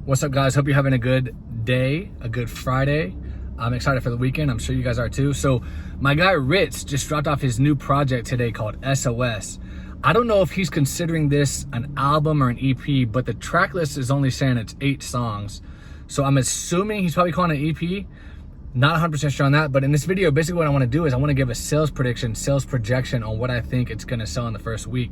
What's up, guys? Hope you're having a good day, a good Friday. I'm excited for the weekend. I'm sure you guys are too. So my guy Rittz just dropped off his new project today called S.O.S. I don't know if he's considering this an album or an EP, but the track list is only saying it's 8 songs. So I'm assuming he's probably calling it an EP. Not 100% sure on that, but in this video, basically what I want to do is I want to give a sales prediction, sales projection on what I think it's going to sell in the first week.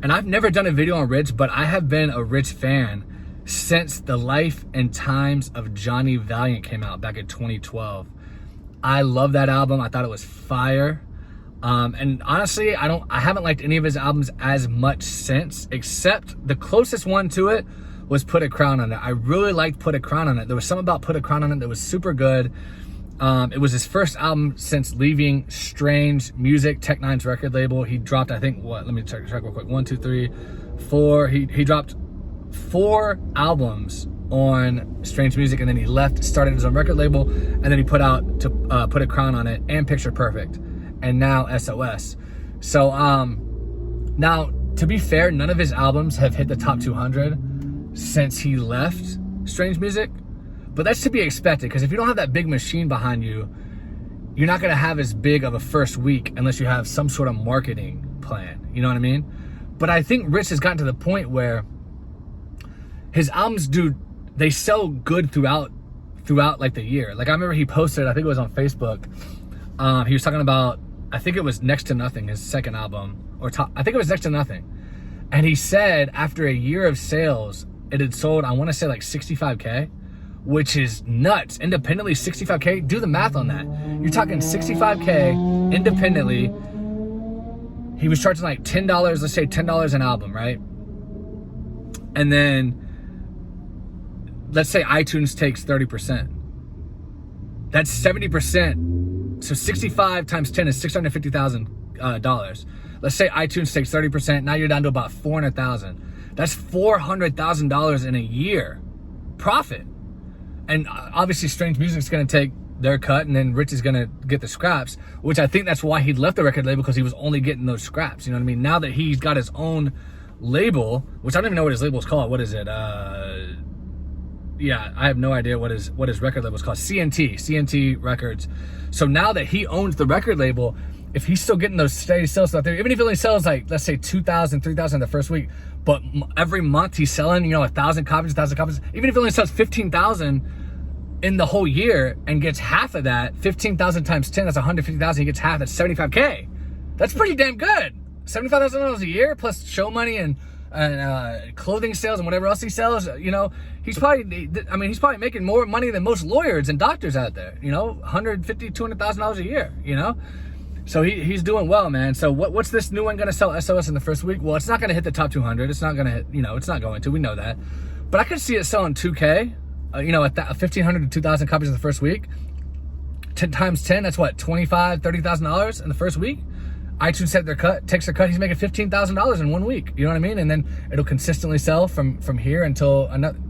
And I've never done a video on Rittz, but I have been a Rittz fan since The Life and Times of Johnny Valiant came out back in 2012. I love that album. I thought it was fire. And honestly, I haven't liked any of his albums as much since, except the closest one to it was Put a Crown on It. I really liked Put a Crown on It. There was something about Put a Crown on It that was super good. It was his first album since leaving Strange Music, Tech Nine's record label. He dropped, I think, let me check real quick. 1, 2, 3, 4. He dropped 4 albums on Strange Music, and then he left, started his own record label, and then he put out to Put a Crown on It and Picture Perfect, and now S.O.S. So now, to be fair, none of his albums have hit the top 200 since he left Strange Music, but that's to be expected, because if you don't have that big machine behind you, you're not going to have as big of a first week unless you have some sort of marketing plan, you know what I mean? But I think Rittz has gotten to the point where his albums, dude, they sell good throughout like the year. Like I remember he posted, I think it was on Facebook, he was talking about, I think it was Next to Nothing, his second album, I think it was Next to Nothing. And he said after a year of sales, it had sold, I want to say like 65K, which is nuts. Independently, 65K, do the math on that. You're talking 65K independently. He was charging like $10, let's say $10 an album, right? And then let's say iTunes takes 30%. That's 70%. So 65 times 10 is $650,000. Let's say iTunes takes 30%. Now you're down to about $400,000. That's $400,000 in a year profit. And obviously Strange Music is going to take their cut, and then Rittz is going to get the scraps, which I think that's why he left the record label, because he was only getting those scraps. You know what I mean? Now that he's got his own label, which I don't even know what his label is called. What is it? Yeah, I have no idea what his record label is called. CNT Records. So now that he owns the record label, if he's still getting those steady sales out there, even if he only sells like, let's say 2,000, 3,000 the first week, but every month he's selling, 1,000 copies, even if he only sells 15,000 in the whole year and gets half of that, 15,000 times 10, that's 150,000, he gets half, that's 75K. That's pretty damn good. $75,000 a year plus show money and clothing sales and whatever else he sells. He's probably making more money than most lawyers and doctors out there. $150,000, $200,000 a year. So he's doing well, man. So what's this new one gonna sell S.O.S. in the first week? Well, it's not gonna hit the top 200. It's not gonna hit. It's not going to. We know that. But I could see it selling 2K. At 1,500 to 2,000 copies in the first week. 10 times 10, that's what, $25,000, $30,000 in the first week. iTunes takes their cut. He's making $15,000 in 1 week. You know what I mean? And then it'll consistently sell from here until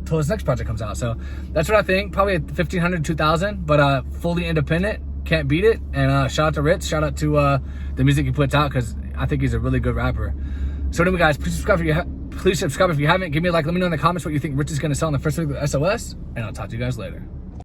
his next project comes out. So that's what I think. Probably at 1,500 to 2,000, but fully independent. Can't beat it. And shout out to Rittz. Shout out to the music he puts out, because I think he's a really good rapper. So anyway, guys, please subscribe if you haven't. Give me a like. Let me know in the comments what you think Rittz is going to sell in the first week of S.O.S. And I'll talk to you guys later.